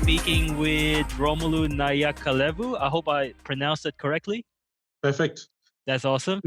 speaking with Romulo Nayacalevu. I hope I pronounced it correctly. Perfect. That's awesome.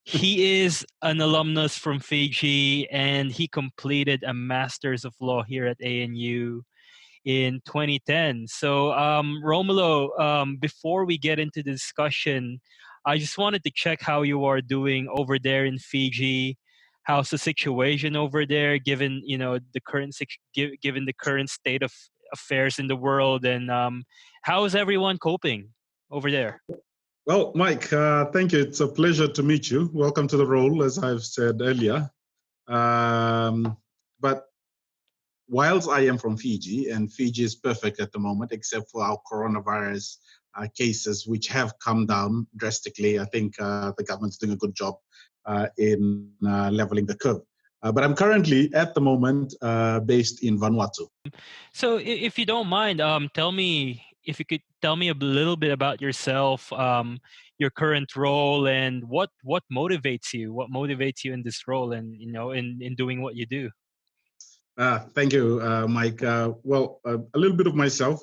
He is an alumnus from Fiji, and he completed a Master's of Law here at ANU in 2010. So, Romulo, before we get into the discussion, I just wanted to check how you are doing over there in Fiji. How's the situation over there, given the given the current state of affairs in the world, and how is everyone coping over there? Well, Mike, thank you. It's a pleasure to meet you. Welcome to the role, as I've said earlier. But whilst I am from Fiji, and Fiji is perfect at the moment, except for our coronavirus cases, which have come down drastically. I think the government's doing a good job in leveling the curve. But I'm currently, at the moment, based in Vanuatu. So, if you don't mind, if you could tell me a little bit about yourself, your current role, and what motivates you. What motivates you in this role, and in doing what you do. Thank you, Mike. Well, a little bit of myself.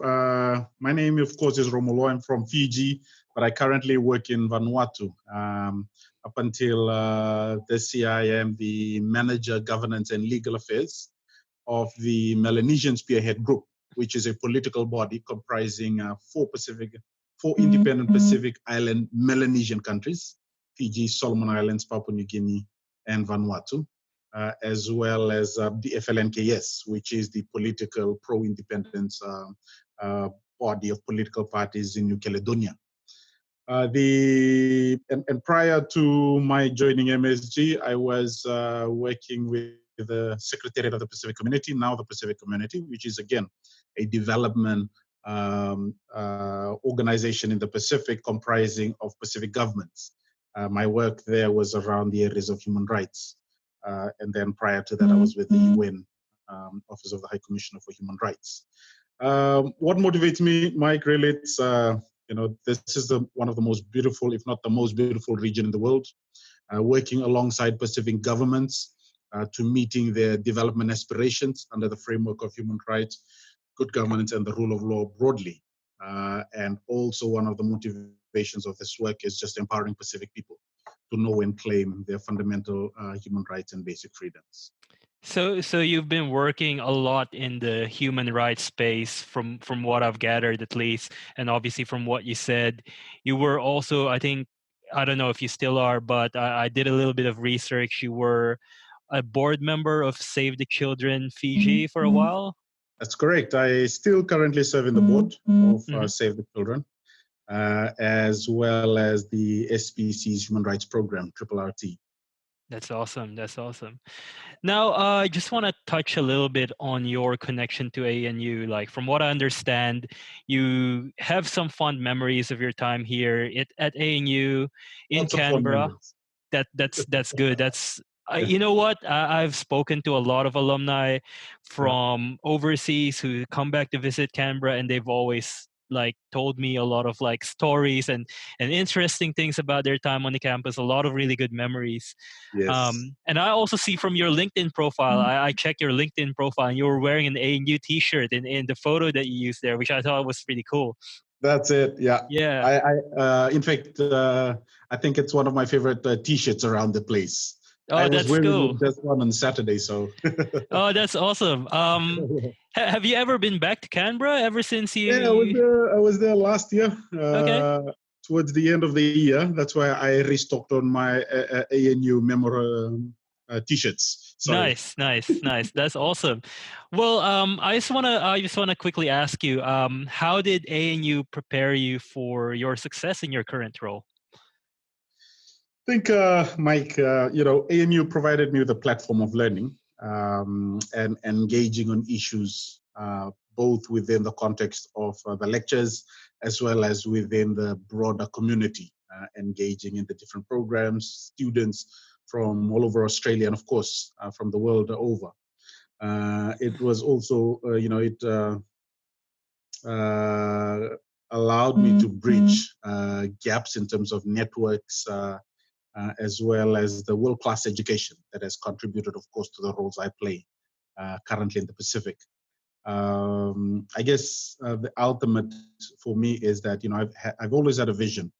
My name, of course, is Romulo. I'm from Fiji, but I currently work in Vanuatu. Up until this year, I am the Manager, Governance and Legal Affairs of the Melanesian Spearhead Group, which is a political body comprising four independent Pacific Island Melanesian countries: Fiji, Solomon Islands, Papua New Guinea, and Vanuatu. As well as the FLNKS, which is the political pro-independence body of political parties in New Caledonia. And prior to my joining MSG, I was working with the Secretariat of the Pacific Community, now the Pacific Community, which is again a development organization in the Pacific comprising of Pacific governments. My work there was around the areas of human rights. And then prior to that, I was with the UN Office of the High Commissioner for Human Rights. What motivates me, Mike, really, it's, this is one of the most beautiful, if not the most beautiful region in the world, working alongside Pacific governments to meeting their development aspirations under the framework of human rights, good governance, and the rule of law broadly. And also one of the motivations of this work is just empowering Pacific people to know and claim their fundamental human rights and basic freedoms. So you've been working a lot in the human rights space, from what I've gathered at least, and obviously from what you said, you were also, I don't know if you still are, but I did a little bit of research. You were a board member of Save the Children Fiji for a while. That's correct. I still currently serve in the board of Save the Children. As well as the SPC's Human Rights Program, RRT. That's awesome. That's awesome. Now, I just want to touch a little bit on your connection to ANU. Like, from what I understand, you have some fond memories of your time here at ANU in Lots Canberra. That's good. That's you know what? I've spoken to a lot of alumni from overseas who come back to visit Canberra, and they've always told me a lot of stories and interesting things about their time on the campus. A lot of really good memories. Yes. And I also see from your LinkedIn profile, I checked your LinkedIn profile, and you were wearing an ANU t-shirt in the photo that you used there, which I thought was pretty cool. That's it. Yeah. Yeah. In fact, I think it's one of my favorite t-shirts around the place. Oh, that's cool. I was wearing this one on Saturday, so. Oh, that's awesome. Have you ever been back to Canberra ever since you? Yeah, I was there last year. Okay. Towards the end of the year. That's why I restocked on my ANU memorable t-shirts. Sorry. Nice. That's awesome. Well, I just wanna quickly ask you, how did ANU prepare you for your success in your current role? I think, Mike, ANU provided me with a platform of learning and engaging on issues, both within the context of the lectures as well as within the broader community, engaging in the different programs, students from all over Australia, and of course, from the world over. It was also, it allowed me to bridge gaps in terms of networks, as well as the world-class education that has contributed, of course, to the roles I play currently in the Pacific. I guess the ultimate for me is that, I've always had a vision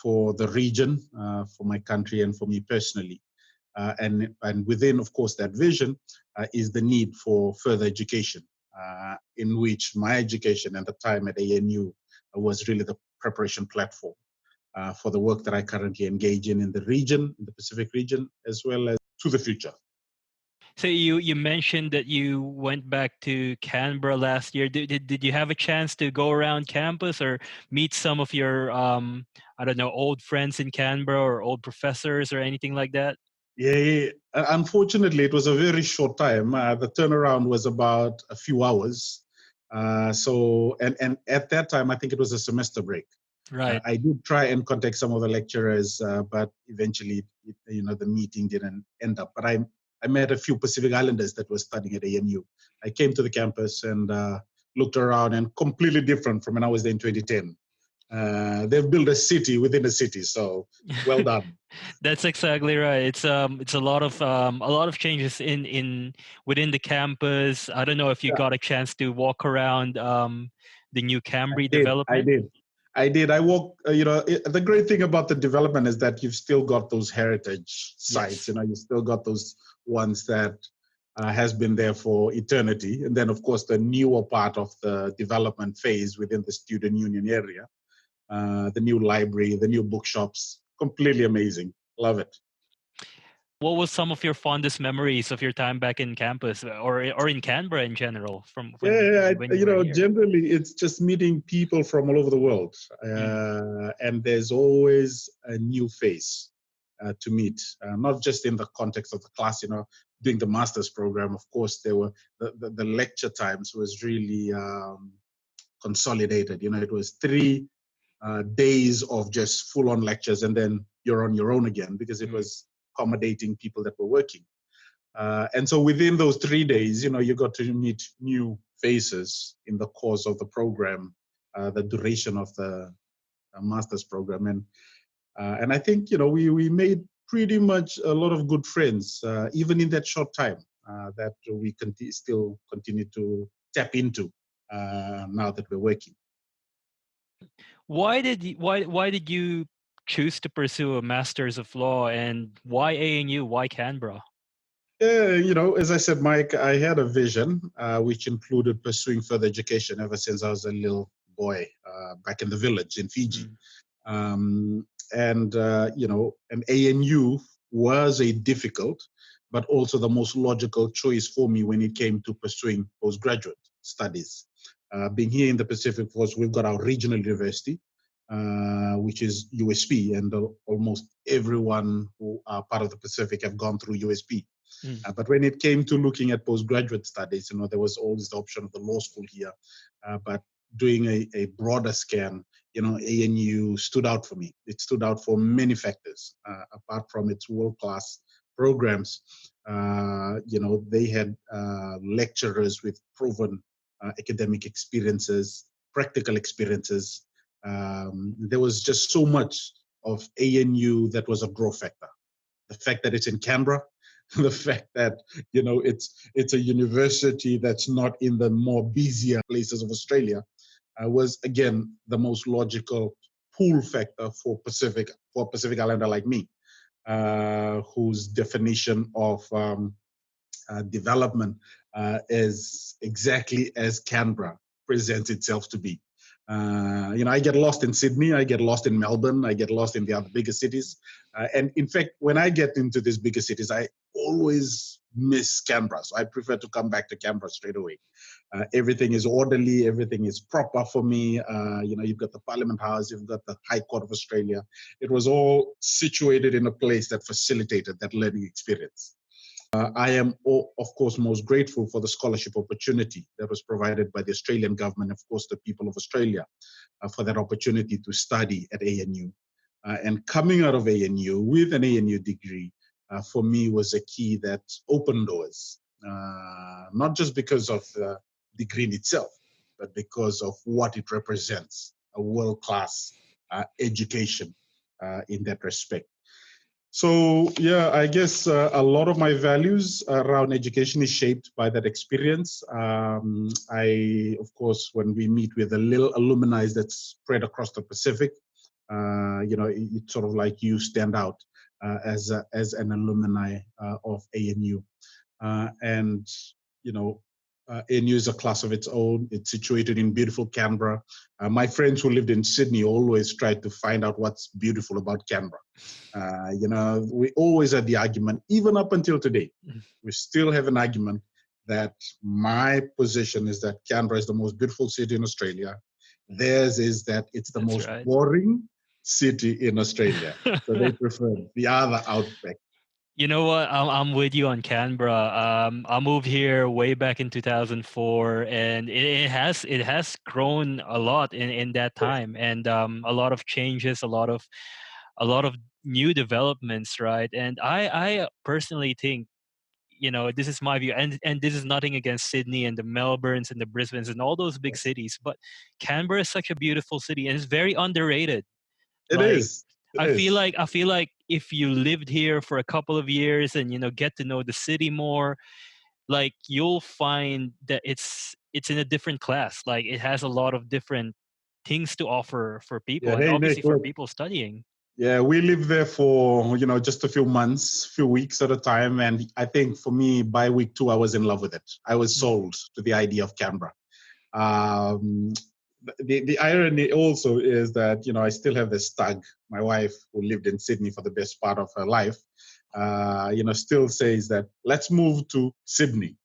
for the region, for my country, and for me personally. And within, of course, that vision is the need for further education, in which my education at the time at ANU was really the preparation platform for the work that I currently engage in the region, in the Pacific region, as well as to the future. So you mentioned that you went back to Canberra last year. Did you have a chance to go around campus or meet some of your I don't know, old friends in Canberra or old professors or anything like that? Yeah. Unfortunately, it was a very short time. The turnaround was about a few hours. And at that time, I think it was a semester break. Right. I did try and contact some of the lecturers, but eventually, the meeting didn't end up. But I met a few Pacific Islanders that were studying at ANU. I came to the campus and looked around, and completely different from when I was there in 2010. They've built a city within a city, so well done. That's exactly right. It's a lot of changes in within the campus. I don't know if you Yeah, got a chance to walk around the new I Cambry did. I development. did. I did. I walk. The great thing about the development is that you've still got those heritage sites. Yes. You still got those ones that has been there for eternity. And then, of course, the newer part of the development phase within the student union area, the new library, the new bookshops, completely amazing. Love it. What was some of your fondest memories of your time back in campus or in Canberra in general from Yeah, when you were here? generally it's just meeting people from all over the world, Mm, and there's always a new face to meet, not just in the context of the class. Doing the master's program, of course, there were the lecture times was really consolidated. It was 3 days of just full-on lectures, and then you're on your own again because it mm. was accommodating people that were working. And so within those 3 days, you got to meet new faces in the course of the program, the duration of the master's program. And I think, we made pretty much a lot of good friends, even in that short time that we still continue to tap into now that we're working. Why did you choose to pursue a master's of law, and why ANU? Why Canberra? Yeah, as I said, Mike, I had a vision which included pursuing further education ever since I was a little boy back in the village in Fiji. Mm, Um, and ANU was a difficult, but also the most logical choice for me when it came to pursuing postgraduate studies. Being here in the Pacific, of course, we've got our regional university, which is USP, and almost everyone who are part of the Pacific have gone through USP. mm. But when it came to looking at postgraduate studies, there was always the option of the law school here. But doing a broader scan, ANU stood out for me. It stood out for many factors. Apart from its world-class programs, they had lecturers with proven academic experiences, practical experiences. There was just so much of ANU that was a draw factor. The fact that it's in Canberra, the fact that it's a university that's not in the more busier places of Australia, was again the most logical pull factor for a Pacific Islander like me, whose definition of development is exactly as Canberra presents itself to be. I get lost in Sydney, I get lost in Melbourne, I get lost in the other bigger cities. And in fact, when I get into these bigger cities, I always miss Canberra. So I prefer to come back to Canberra straight away. Everything is orderly, everything is proper for me. You've got the Parliament House, you've got the High Court of Australia. It was all situated in a place that facilitated that learning experience. I am, of course, most grateful for the scholarship opportunity that was provided by the Australian government, of course, the people of Australia, for that opportunity to study at ANU. And coming out of ANU with an ANU degree, for me, was a key that opened doors, not just because of the degree in itself, but because of what it represents, a world-class education in that respect. So yeah, I guess a lot of my values around education is shaped by that experience. Of course, when we meet with the little alumni that's spread across the Pacific, it's sort of like you stand out as an alumni of ANU. And ANU is a class of its own. It's situated in beautiful Canberra. My friends who lived in Sydney always tried to find out what's beautiful about Canberra. We always had the argument, even up until today, we still have an argument that my position is that Canberra is the most beautiful city in Australia. Theirs is that it's the most boring city in Australia. So they prefer the other outback. You know what? I'm with you on Canberra. I moved here way back in 2004, and it has grown a lot in that time, and a lot of changes, a lot of new developments, right? And I personally think, this is my view, and this is nothing against Sydney and the Melbournes and the Brisbanes and all those big cities, but Canberra is such a beautiful city, and it's very underrated. It is. I feel like if you lived here for a couple of years and get to know the city more, like you'll find that it's in a different class. Like it has a lot of different things to offer for people, and obviously for people studying. Yeah, we lived there for just a few months, few weeks at a time, and I think for me, by week 2, I was in love with it. I was sold to the idea of Canberra. The irony also is that I still have this stag, my wife, who lived in Sydney for the best part of her life. Still says that let's move to Sydney.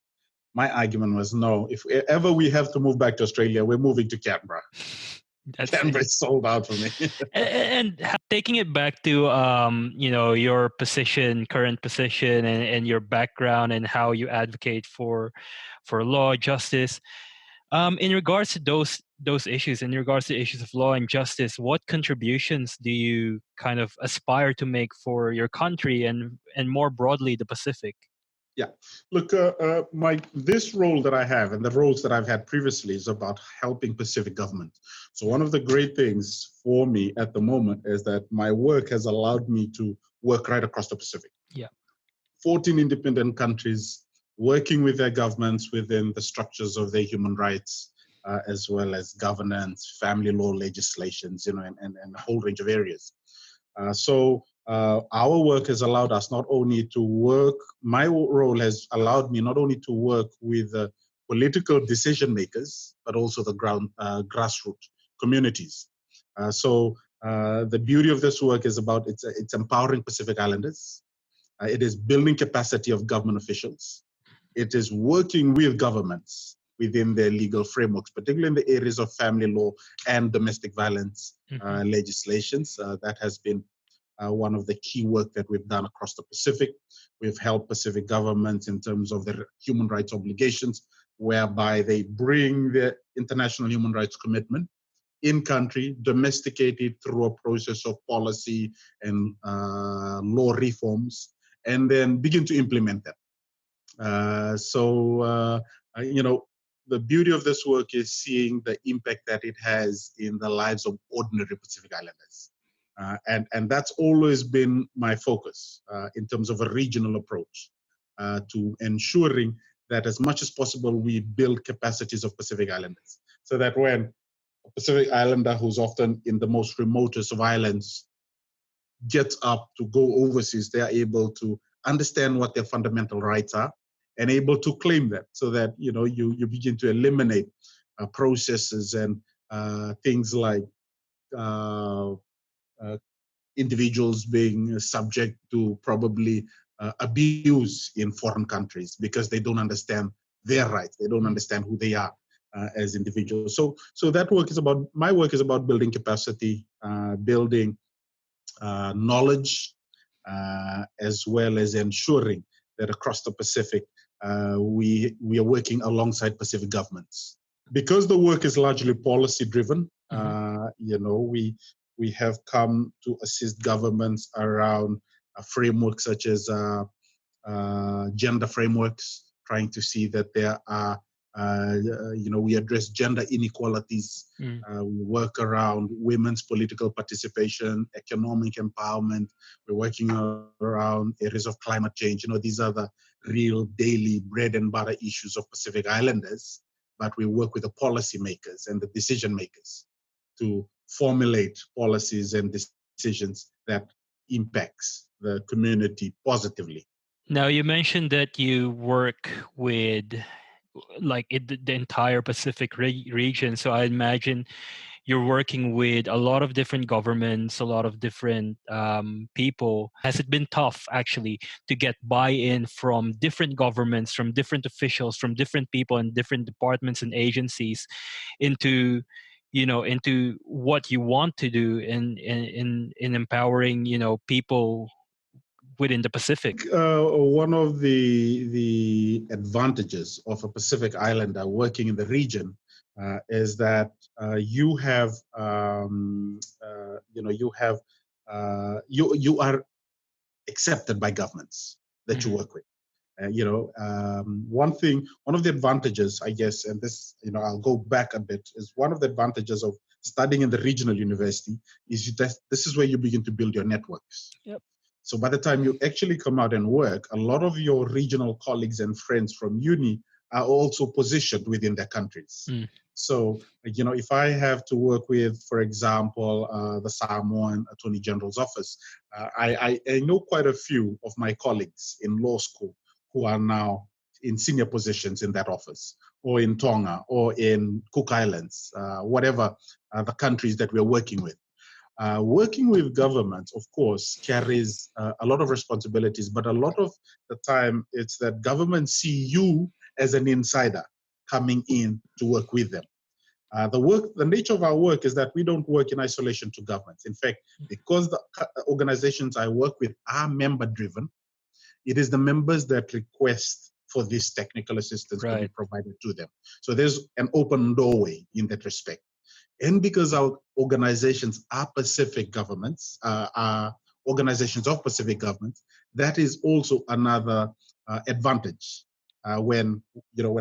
My argument was no. If ever we have to move back to Australia, we're moving to Canberra. Canberra is sold out for me. and taking it back to your current position, and your background and how you advocate for law, justice. In regards to those issues, in regards to issues of law and justice, what contributions do you kind of aspire to make for your country and more broadly the Pacific? Yeah, look, Mike, this role that I have and the roles that I've had previously is about helping Pacific government. So one of the great things for me at the moment is that my work has allowed me to work right across the Pacific. Yeah. 14 independent countries working with their governments within the structures of their human rights, as well as governance, family law legislations, and a whole range of areas. Our work has allowed us not only to work, my role has allowed me not only to work with political decision makers, but also the grassroots communities. The beauty of this work is about it's empowering Pacific Islanders. It is building capacity of government officials. It is working with governments within their legal frameworks, particularly in the areas of family law and domestic violence legislations. That has been one of the key work that we've done across the Pacific. We've helped Pacific governments in terms of their human rights obligations, whereby they bring their international human rights commitment in country, domesticated through a process of policy and law reforms, and then begin to implement them. The beauty of this work is seeing the impact that it has in the lives of ordinary Pacific Islanders. And that's always been my focus in terms of a regional approach to ensuring that as much as possible we build capacities of Pacific Islanders, so that when a Pacific Islander who's often in the most remotest of islands gets up to go overseas, they are able to understand what their fundamental rights are and able to claim that, so that you begin to eliminate processes and things like individuals being subject to probably abuse in foreign countries because they don't understand their rights, they don't understand who they are as individuals. So that work is about, my work is about building capacity, building knowledge, as well as ensuring that across the Pacific we are working alongside Pacific governments. Because the work is largely policy driven, we have come to assist governments around frameworks such as gender frameworks, trying to see that there are We address gender inequalities. We work around women's political participation, economic empowerment. We're working around areas of climate change. These are the real daily bread and butter issues of Pacific Islanders. But we work with the policymakers and the decision makers to formulate policies and decisions that impacts the community positively. Now, you mentioned that you work with the entire Pacific region. So I imagine you're working with a lot of different governments, a lot of different people. Has it been tough actually to get buy-in from different governments, from different officials, from different people and different departments and agencies into what you want to do in empowering people within the Pacific? One of the advantages of a Pacific Islander working in the region is that you are accepted by governments that you work with. One of the advantages, I guess, and this, I'll go back a bit, is one of the advantages of studying in the regional university is that this is where you begin to build your networks. Yep. So by the time you actually come out and work, a lot of your regional colleagues and friends from uni are also positioned within their countries. So, if I have to work with, for example, the Samoan Attorney General's office, I know quite a few of my colleagues in law school who are now in senior positions in that office, or in Tonga, or in Cook Islands, whatever the countries that we're working with. Working with government, of course, carries a lot of responsibilities, but a lot of the time it's that governments see you as an insider coming in to work with them. The nature of our work is that we don't work in isolation to governments. In fact, because the organizations I work with are member-driven, it is the members that request for this technical assistance to be provided to them. So there's an open doorway in that respect. And because our organizations are Pacific governments, are organizations of Pacific governments, that is also another advantage. When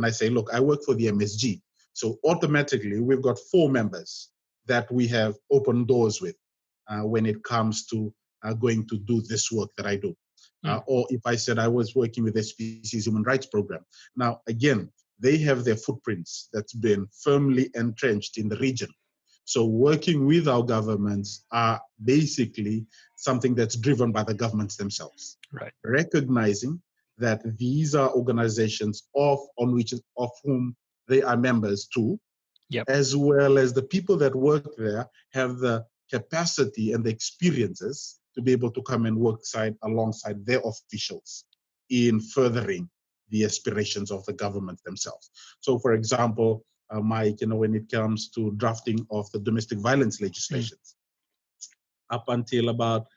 I say, look, I work for the MSG, so automatically we've got 4 members that we have open doors with when it comes to going to do this work that I do. Or if I said I was working with SPC's Human Rights Program. Now, again, they have their footprints that's been firmly entrenched in the region. So working with our governments are basically something that's driven by the governments themselves. Right. Recognizing that these are organizations of whom they are members too, as well as the people that work there have the capacity and the experiences to be able to come and work alongside their officials in furthering the aspirations of the government themselves. So, for example, Mike, when it comes to drafting of the domestic violence legislations, up until about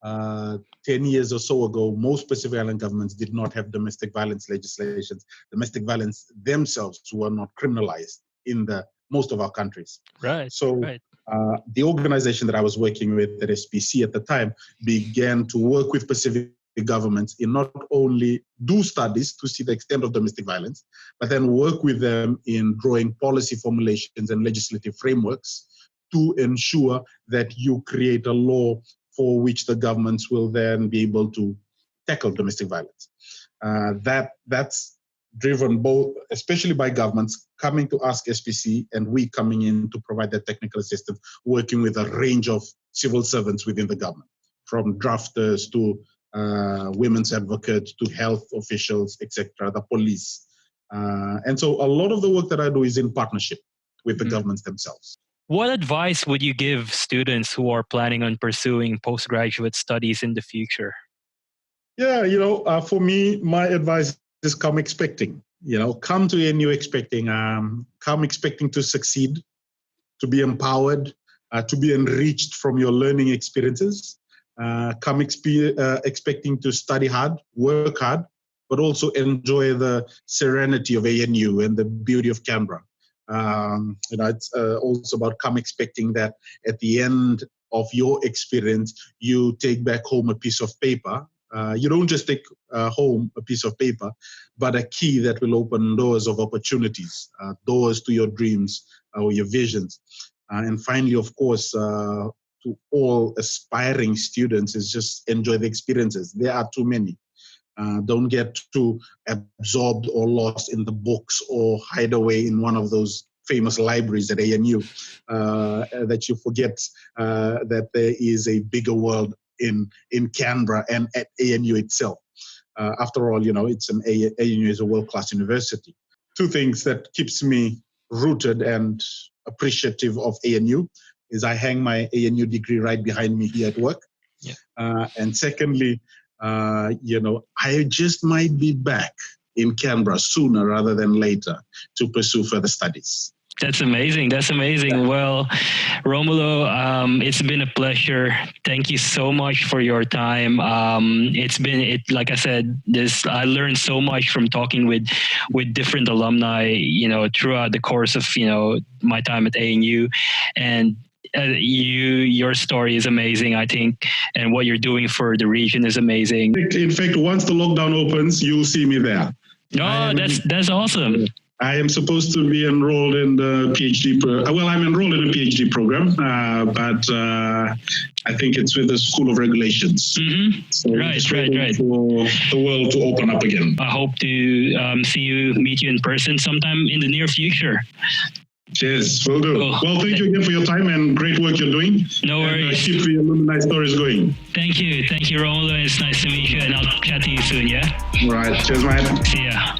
10 years or so ago, most Pacific Island governments did not have domestic violence legislations. Domestic violence themselves were not criminalized in most of our countries. The organization that I was working with at SPC at the time began to work with Pacific governments in not only do studies to see the extent of domestic violence, but then work with them in drawing policy formulations and legislative frameworks to ensure that you create a law for which the governments will then be able to tackle domestic violence. That's driven both, especially by governments coming to ask SPC and we coming in to provide that technical assistance, working with a range of civil servants within the government, from drafters to women's advocates to health officials, etc., the police. And so a lot of the work that I do is in partnership with the governments themselves. What advice would you give students who are planning on pursuing postgraduate studies in the future? Yeah, for me, my advice is come expecting. Come to ANU expecting. Come expecting to succeed, to be empowered, to be enriched from your learning experiences. Come expecting to study hard, work hard, but also enjoy the serenity of ANU and the beauty of Canberra. It's also about come expecting that at the end of your experience, you take back home a piece of paper You don't just take home a piece of paper, but a key that will open doors of opportunities, doors to your dreams or your visions. And finally, of course, to all aspiring students is just enjoy the experiences. There are too many. Don't get too absorbed or lost in the books or hide away in one of those famous libraries at ANU that you forget that there is a bigger world in Canberra and at ANU itself. After all, it's ANU is a world-class university. Two things that keeps me rooted and appreciative of ANU is I hang my ANU degree right behind me here at work. Yeah. And secondly, I just might be back in Canberra sooner rather than later to pursue further studies. That's amazing. Well, Romulo, it's been a pleasure. Thank you so much for your time. Like I said, I learned so much from talking with different alumni, throughout the course of, my time at ANU. And your story is amazing, I think, and what you're doing for the region is amazing. In fact, once the lockdown opens, you'll see me there. Oh, that's awesome. I am supposed to be enrolled in the PhD. I'm enrolled in a PhD program, but I think it's with the School of Regulations. Mm-hmm. So right. For the world to open up again. I hope to meet you in person sometime in the near future. Yes, will do. Cool. Well, thank you again for your time and great work you're doing. No worries. And keep the alumni stories going. Thank you, Romulo. It's nice to meet you, and I'll chat to you soon, yeah? All right. Cheers, man. See ya.